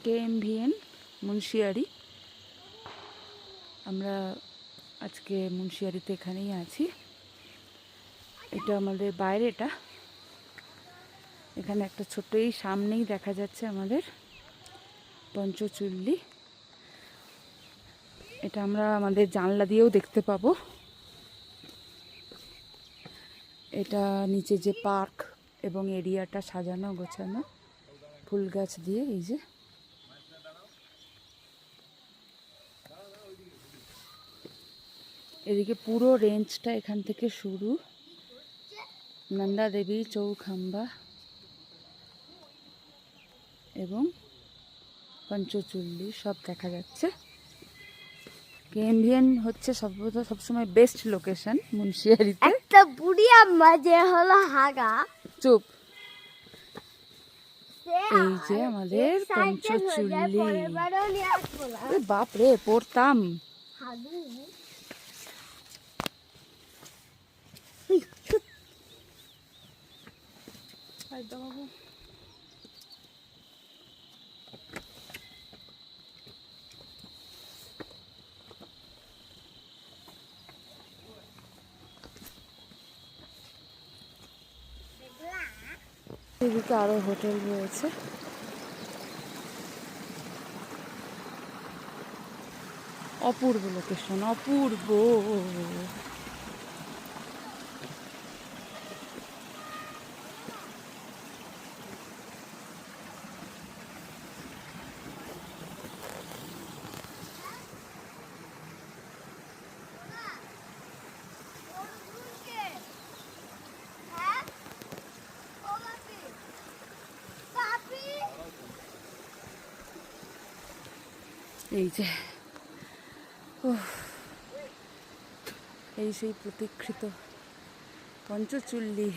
KMVN Munsiyari. আমরা আজকে মুন্সিয়ারিতে এখানেই আছি। এটা আমাদের বাইরেটা। এখানে একটা ছোট্ট এই সামনেই দেখা যাচ্ছে আমাদের পঞ্চচুল্লি। এটা আমরা আমাদের জানলা দিয়েও দেখতে পাবো। এটা নিচে যে পার্ক এবং এরিয়াটা সাজানো গোছানো ফুল গাছ দিয়ে। এই যে এদিকে পুরো রেঞ্জটা এখান থেকে শুরু, নন্দা দেবী, চৌখাম্বা এবং পঞ্চচুল্লি সব দেখা যাচ্ছে। KMVN হচ্ছে সবসময় বেস্ট লোকেশন মুন্সিয়ারিতে। একটা বুড়ি আম্মা যে হলো হাগা। চুপ। এই যে আমাদের পঞ্চচুল্লি। বাপরে, পড়তাম। এদিকে আরো হোটেল রয়েছে। অপূর্ব লোকেশন, অপূর্ব। এই যে এই সেই প্রতীক্ষিত পঞ্চচুল্লি।